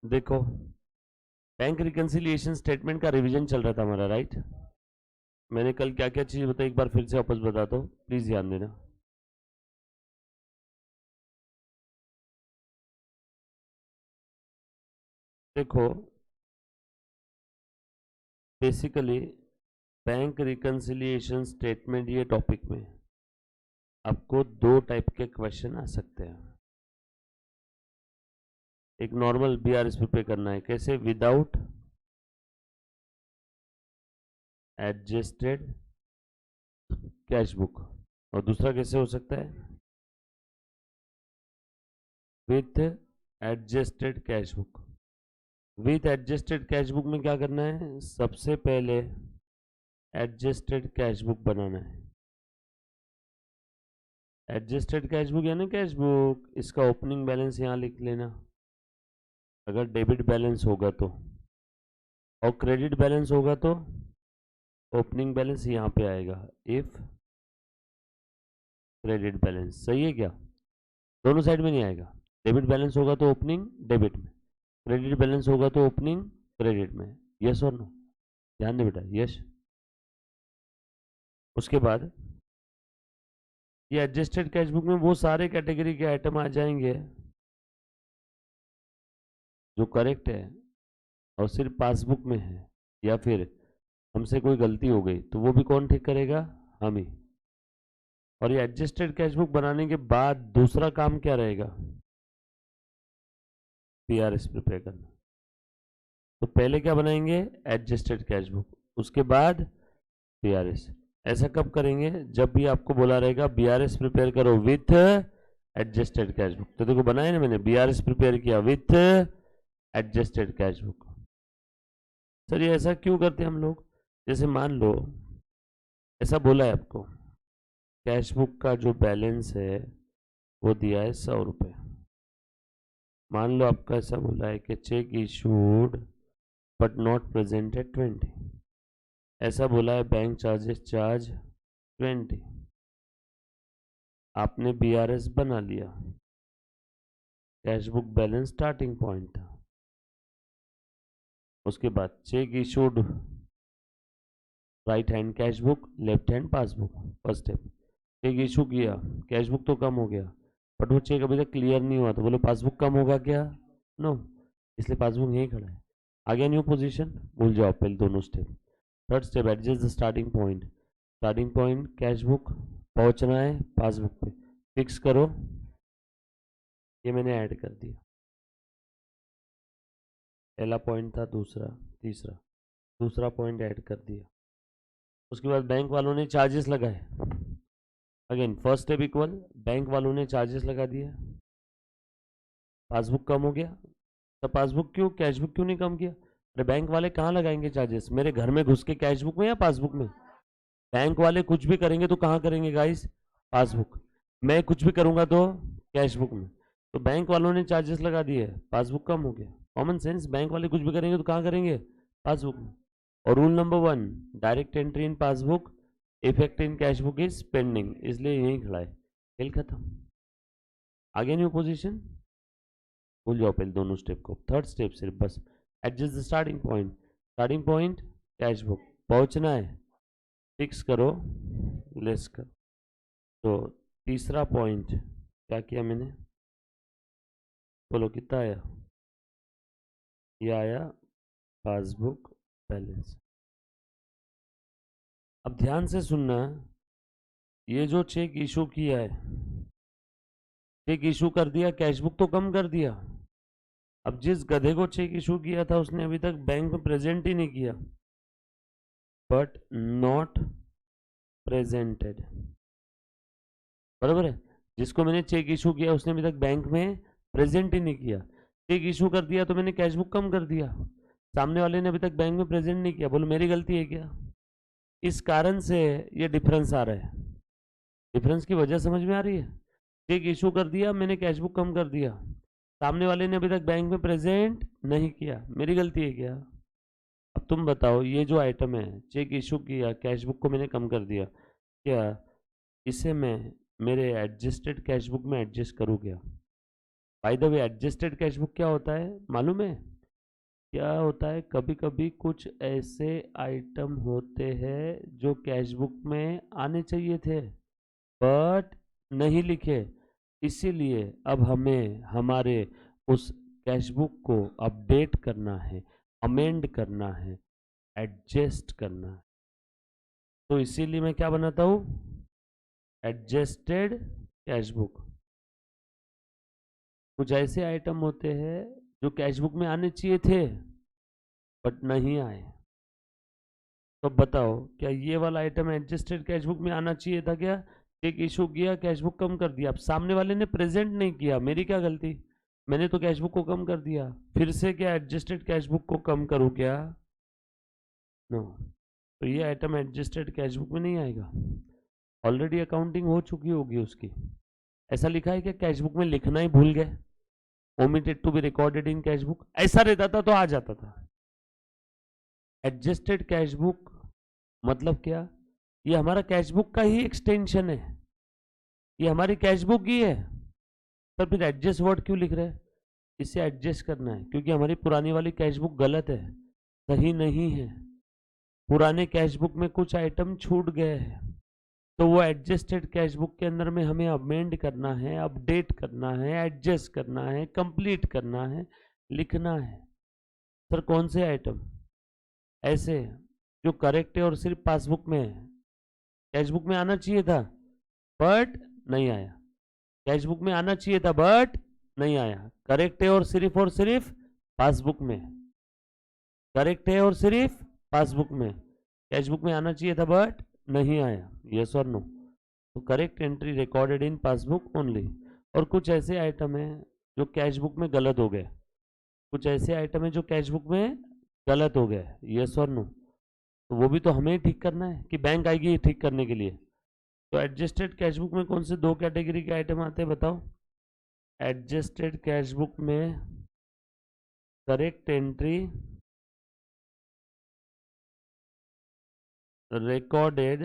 देखो, bank reconciliation statement का revision चल रहा था हमारा, राइट। मैंने कल क्या क्या चीज़ बताई, एक बार फिर से वापस बताता हूँ, प्लीज़ ध्यान देना। देखो, बेसिकली बैंक रिकंसिलिएशन स्टेटमेंट ये टॉपिक में आपको दो टाइप के क्वेश्चन आ सकते हैं। एक नॉर्मल बीआरएस पे करना है, कैसे, विदाउट एडजस्टेड कैश बुक, और दूसरा कैसे हो सकता है, with adjusted cash book. With adjusted cash book में क्या करना है, सबसे पहले एडजस्टेड कैश बुक बनाना है। एडजस्टेड कैश बुक यानी कैश बुक, इसका ओपनिंग बैलेंस यहाँ लिख लेना अगर डेबिट बैलेंस होगा तो, और क्रेडिट बैलेंस होगा तो ओपनिंग बैलेंस यहाँ पे आएगा, इफ क्रेडिट बैलेंस। सही है क्या, दोनों साइड में नहीं आएगा। डेबिट बैलेंस होगा तो ओपनिंग डेबिट में, क्रेडिट बैलेंस होगा तो ओपनिंग क्रेडिट में। यस और नो, ध्यान दे बेटा, यस। उसके बाद ये एडजस्टेड कैश बुक में वो सारे कैटेगरी के आइटम आ जाएंगे जो करेक्ट है और सिर्फ पासबुक में है, या फिर हमसे कोई गलती हो गई तो वो भी कौन ठीक करेगा, हम ही। और ये एडजस्टेड कैश बुक बनाने के बाद दूसरा काम क्या रहेगा, पीआरएस प्रिपेयर करना। तो पहले क्या बनाएंगे, एडजस्टेड कैश बुक, उसके बाद बीआरएस। ऐसा कब करेंगे, जब भी आपको बोला रहेगा बीआरएस प्रिपेयर करो विथ एडजस्टेड कैश बुक। तो देखो बनाया ना मैंने, बीआरएस प्रिपेयर किया with adjusted cash book. Sir ये ऐसा क्यों करते हैं हम लोग, जैसे मान लो ऐसा बोला है आपको, कैश बुक का जो बैलेंस है वो दिया है 100 रुपये। मान लो आपका ऐसा बोला है कि check issued but not presented 20, ऐसा बोला है बैंक चार्जेस चार्ज 20। आपने बीआरएस बना लिया, cash book balance starting point था। उसके बाद cheque issued, right hand cash book, left hand passbook. First step, cheque issue किया, कैश बुक तो कम हो गया, बट वो चेक अभी तक क्लियर नहीं हुआ, तो बोले पासबुक कम होगा क्या, नो, इसलिए पासबुक यहीं खड़ा है। आ गया न्यू पोजीशन, भूल जाओ पहले दोनों step. Third step, adjust the starting point. Starting point cash book, पहुंचना है पासबुक पे, फिक्स करो, ये मैंने ऐड कर दिया। पहला पॉइंट था, दूसरा, तीसरा, दूसरा पॉइंट ऐड कर दिया। उसके बाद बैंक वालों ने चार्जेस लगाए, again first step equal, bank वालों ने चार्जेस लगा दिए, पासबुक कम हो गया। तो पासबुक क्यों, कैश बुक क्यों नहीं कम किया, अरे बैंक वाले कहाँ लगाएंगे चार्जेस, मेरे घर में घुस के कैश बुक में या पासबुक में। बैंक वाले कुछ भी करेंगे तो कहाँ करेंगे गाइस, पासबुक। मैं कुछ भी करूंगा तो कैश बुक में। तो बैंक वालों ने चार्जेस लगा दिए, पासबुक कम हो गया। कॉमन सेंस, बैंक वाले कुछ भी करेंगे तो कहाँ करेंगे, पासबुक में। और rule number 1, direct entry in passbook, effect in cash book is pending, इसलिए यहीं खड़ा है, खेल खत्म। आगे न्यू पोजीशन, भूल जाओ पहले दोनों स्टेप को। थर्ड स्टेप सिर्फ बस adjust the starting point, starting point cash book, पहुंचना है, फिक्स करो, लेस करो। तो तीसरा पॉइंट क्या किया मैंने, बोलो कितना आया, ये आया पासबुक बैलेंस। अब ध्यान से सुनना, ये जो चेक इशू किया है, चेक इशू कर दिया, कैश बुक तो कम कर दिया। अब जिस गधे को चेक इशू किया था उसने अभी तक बैंक में प्रेजेंट ही नहीं किया, बट नॉट प्रेजेंटेड, बराबर है। जिसको मैंने चेक इशू किया उसने अभी तक बैंक में प्रेजेंट ही नहीं किया, चेक इशू कर दिया तो मैंने कैश बुक कम कर दिया, सामने वाले ने अभी तक बैंक में प्रेजेंट नहीं किया, बोलो मेरी गलती है क्या। इस कारण से ये डिफरेंस आ रहा है, डिफरेंस की वजह समझ में आ रही है। चेक इशू कर दिया मैंने, कैश बुक कम कर दिया, सामने वाले ने अभी तक बैंक में प्रेजेंट नहीं किया, मेरी गलती है क्या। अब तुम बताओ, ये जो आइटम है, चेक इशू किया, कैश बुक को मैंने कम कर दिया, क्या इसे मैं मेरे एडजस्टेड कैश बुक में एडजस्ट करूँ क्या। By the way adjusted cash book क्या होता है मालूम है, क्या होता है, कभी कभी कुछ ऐसे आइटम होते हैं जो कैश बुक में आने चाहिए थे बट नहीं लिखे, इसीलिए अब हमें हमारे उस कैश बुक को अपडेट करना है, अमेंड करना है, एडजस्ट करना है। तो इसीलिए मैं क्या बनाता हूँ, एडजस्टेड कैश बुक। कुछ ऐसे आइटम होते हैं जो कैश बुक में आने चाहिए थे बट नहीं आए, तो बताओ क्या ये वाला आइटम एडजस्टेड कैश बुक में आना चाहिए था क्या? चेक इशू किया, कैश बुक कम कर दिया, अब सामने वाले ने प्रेजेंट नहीं किया, मेरी क्या गलती, मैंने तो कैश बुक को कम कर दिया, फिर से क्या एडजस्टेड कैश बुक को कम करूँ क्या? नो। तो ये आइटम एडजस्टेड कैश बुक में नहीं आएगा, ऑलरेडी अकाउंटिंग हो चुकी होगी उसकी। ऐसा लिखा है कि कैश बुक में लिखना ही भूल गए, omitted to be recorded in cash book, ऐसा रहता था तो आ जाता था। एडजस्टेड कैश बुक मतलब क्या, ये हमारा कैश बुक का ही एक्सटेंशन है, ये हमारी कैश बुक ही है, तो फिर एडजस्ट वर्ड क्यों लिख रहे हैं? इसे एडजस्ट करना है क्योंकि हमारी पुरानी वाली कैश बुक गलत है, सही नहीं है, पुराने कैश बुक में कुछ आइटम छूट गए हैं, तो वो एडजस्टेड कैश बुक के अंदर में हमें अमेंड करना है, अपडेट करना है, एडजस्ट करना है, कंप्लीट करना है, लिखना है। सर कौन से आइटम ऐसे जो करेक्ट है और सिर्फ पासबुक में है, कैश बुक में आना चाहिए था बट नहीं आया, कैश बुक में आना चाहिए था बट नहीं आया, करेक्ट है और सिर्फ पासबुक में, करेक्ट है और सिर्फ पासबुक में, कैश बुक में आना चाहिए था बट नहीं आया, यस और नो? तो correct entry recorded in passbook only. और कुछ ऐसे आइटम है जो कैश बुक में गलत हो गए, कुछ ऐसे आइटम है जो कैश बुक में गलत हो गए, यस और नो? तो वो भी तो हमें ही ठीक करना है कि बैंक आएगी ठीक करने के लिए। तो एडजस्टेड कैश बुक में कौन से दो कैटेगरी के आइटम आते हैं बताओ? एडजस्टेड कैश बुक में correct entry recorded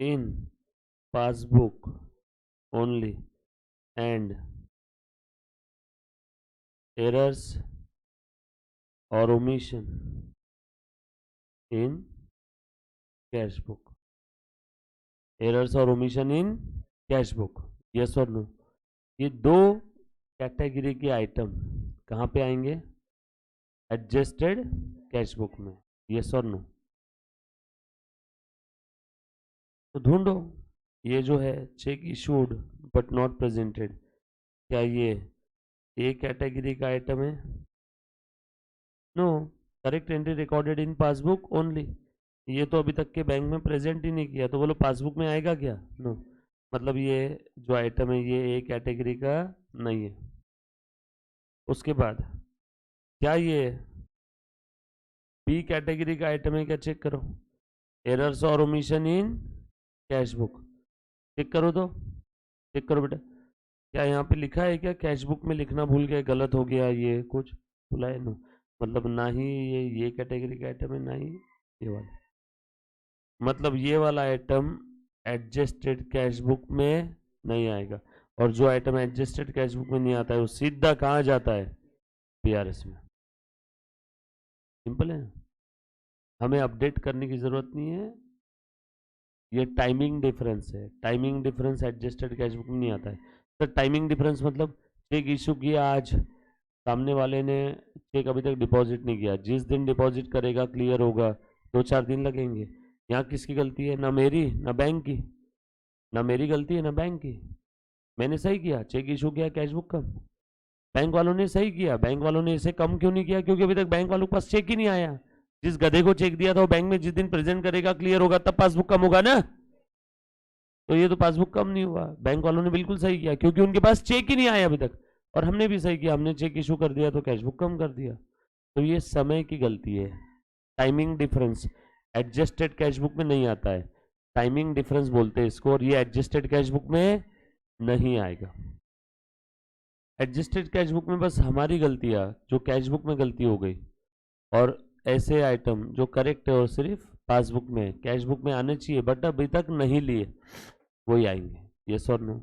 in passbook only and errors or omission in cash book, errors or omission in cash book, yes or no? ये दो कैटेगरी के आइटम कहाँ पे आएंगे? एडजस्टेड कैश बुक में, यस और no? तो ढूंढो, ये जो है cheque issued but not presented, क्या ये ए कैटेगरी का आइटम है? No, correct entry recorded in passbook only, ये तो अभी तक के बैंक में प्रेजेंट ही नहीं किया, तो बोलो पासबुक में आएगा क्या? नो, मतलब ये जो आइटम है ये ए कैटेगरी का नहीं है। उसके बाद क्या ये बी कैटेगरी का आइटम है क्या? चेक करो, एरर्स और omission in cash book, check करो तो, चेक करो बेटा, क्या यहाँ पे लिखा है क्या कैश बुक में लिखना भूल गए, गलत हो गया, ये कुछ बोला है? नो, मतलब ना ही ये कैटेगरी का आइटम है ना ही ये वाला, मतलब ये वाला आइटम एडजस्टेड कैश बुक में नहीं आएगा, और जो आइटम एडजस्टेड कैश बुक में नहीं आता है वो सीधा कहाँ जाता है? पीआरएस में। सिंपल है, हमें अपडेट करने की जरूरत नहीं है, ये टाइमिंग डिफरेंस है, timing difference adjusted cash book में नहीं आता है। तो टाइमिंग डिफरेंस मतलब चेक इशू किया आज, सामने वाले ने चेक अभी तक डिपॉजिट नहीं किया, जिस दिन डिपॉजिट करेगा क्लियर होगा 2-4 दिन लगेंगे। यहाँ किसकी गलती है? ना मेरी ना बैंक की, ना मेरी गलती है ना बैंक की, मैंने सही किया, चेक इशू किया, कैश बुक कम, बैंक वालों ने सही किया, बैंक वालों ने इसे कम क्यों नहीं किया? क्योंकि अभी तक बैंक वालों के पास चेक ही नहीं आया, जिस गधे को चेक दिया था वो बैंक में जिस दिन प्रेजेंट करेगा क्लियर होगा तब पासबुक कम होगा ना, तो ये तो पासबुक कम नहीं हुआ, बैंक वालों ने बिल्कुल सही किया क्योंकि उनके पास चेक ही नहीं आया अभी तक, और हमने भी सही किया, हमने चेक इशू कर दिया तो कैश बुक कम कर दिया। तो ये समय की गलती है, timing difference adjusted cash book में नहीं आता है, टाइमिंग डिफरेंस बोलते हैं इसको, और ये एडजस्टेड कैश बुक में नहीं आएगा। एडजस्टेड कैश बुक में बस हमारी गलतियाँ जो कैश बुक में गलती हो गई, और ऐसे आइटम जो करेक्ट है और सिर्फ पासबुक में कैश बुक में आने चाहिए बट अभी तक नहीं लिए, वही आएंगे, यस और नो?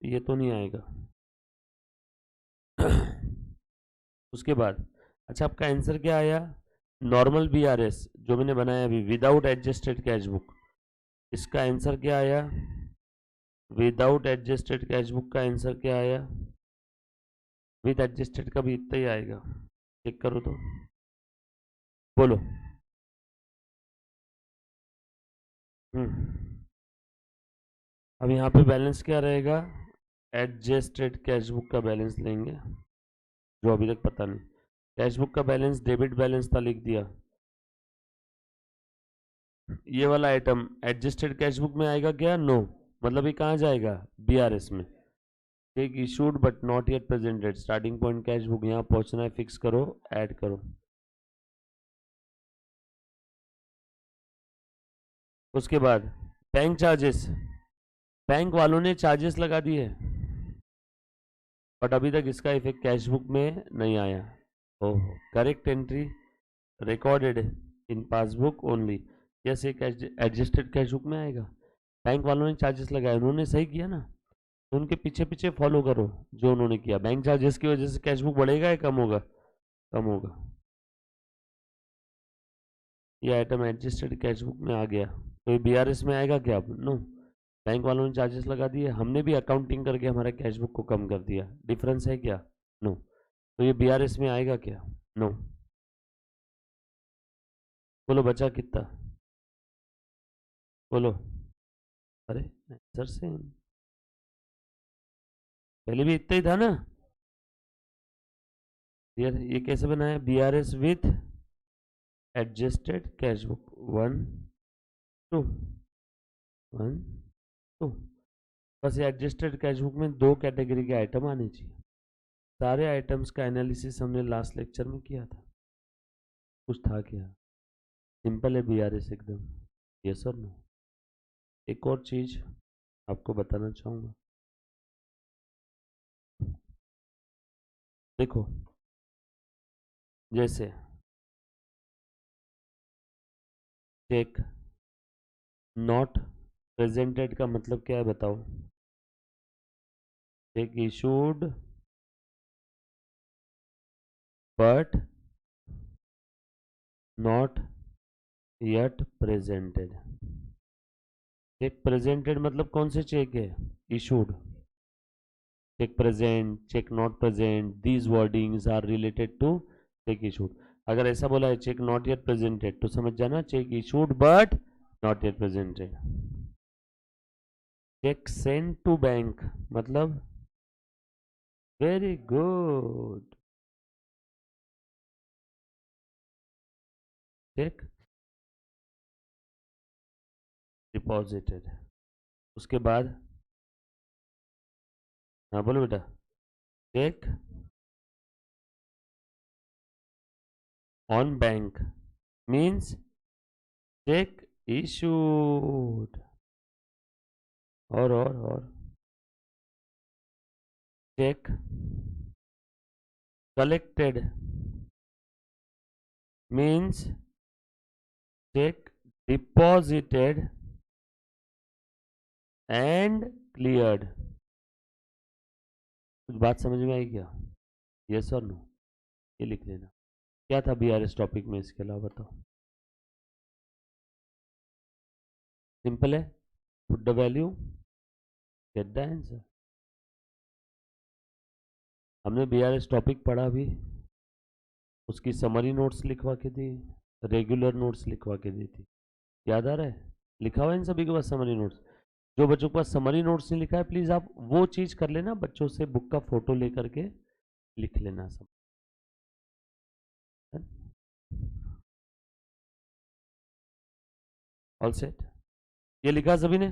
ये तो नहीं आएगा। उसके बाद अच्छा आपका आंसर क्या आया? नॉर्मल BRS जो मैंने बनाया अभी विदाउट एडजस्टेड कैश बुक, इसका आंसर क्या आया? विदाउट एडजस्टेड कैश बुक का आंसर क्या आया? विद एडजस्टेड का भी इतना ही आएगा, चेक करो तो, बोलो। अब यहाँ पे बैलेंस क्या रहेगा? एडजस्टेड कैश बुक का बैलेंस लेंगे, जो अभी तक पता नहीं। कैश बुक का बैलेंस डेबिट बैलेंस था, लिख दिया। ये वाला आइटम एडजस्टेड कैश बुक में आएगा क्या? नो। मतलब ये कहाँ जाएगा? BRS में। Check issued but not yet presented, starting point cash book, यहाँ पहुंचना है, फिक्स करो, ऐड करो। उसके बाद बैंक चार्जेस, बैंक वालों ने चार्जेस लगा दिए, बट अभी तक इसका इफेक्ट कैश बुक में नहीं आया। ओहो, correct entry recorded in passbook only. Yes, एक एडजस्टेड कैश बुक में आएगा। बैंक वालों ने चार्जेस लगाए, उन्होंने सही किया ना, तो उनके पीछे पीछे फॉलो करो जो उन्होंने किया। बैंक चार्जेस की वजह से कैश बुक बढ़ेगा या कम होगा? कम होगा। ये आइटम एडजस्टेड कैश बुक में आ गया, तो ये BRS में आएगा क्या? अब नो, बैंक वालों ने चार्जेस लगा दिए, हमने भी अकाउंटिंग करके हमारे कैश बुक को कम कर दिया, डिफरेंस है क्या? नो। तो ये BRS में आएगा क्या? नो। बोलो बचा कितना? बोलो। अरे सर से पहले भी इतना ही था ना यार। ये कैसे बनाया? BRS with adjusted cash book 1 2 1 2। बस ये एडजस्टेड कैश बुक में दो कैटेगरी के आइटम आने चाहिए। सारे आइटम्स का एनालिसिस हमने लास्ट लेक्चर में किया था। कुछ था क्या? सिंपल है BRS एकदम। यस और नो। एक और चीज आपको बताना चाहूंगा, देखो जैसे चेक नॉट प्रेजेंटेड का मतलब क्या है बताओ? Cheque issued but not yet presented. Cheque presented मतलब कौन से चेक है? Issued. Cheque present, cheque not present, these wordings are related to cheque issued. अगर ऐसा बोला है चेक नॉट येट प्रेजेंटेड, तो समझ जाना cheque issued but not yet presented. Cheque send to bank मतलब वेरी गुड, चेक डिपॉजिटेड। उसके बाद हाँ बोलो बेटा। Cheque on bank means cheque issued. और cheque collected means cheque deposited and cleared. कुछ बात समझ में आई क्या? यस और नो, ये लिख लेना। क्या था BRS टॉपिक में इसके अलावा बताओ? सिंपल है, put the value, get the answer. हमने BRS टॉपिक पढ़ा भी, उसकी समरी नोट्स लिखवा के दी, रेगुलर नोट्स लिखवा के दी थी, याद आ रहा है? लिखा हुआ है इन सभी के पास समरी नोट्स? जो बच्चों के पास समरी नोट्स नहीं लिखा है, प्लीज आप वो चीज कर लेना, बच्चों से बुक का फोटो लेकर के लिख लेना सब। All set? ये लिखा सभी ने?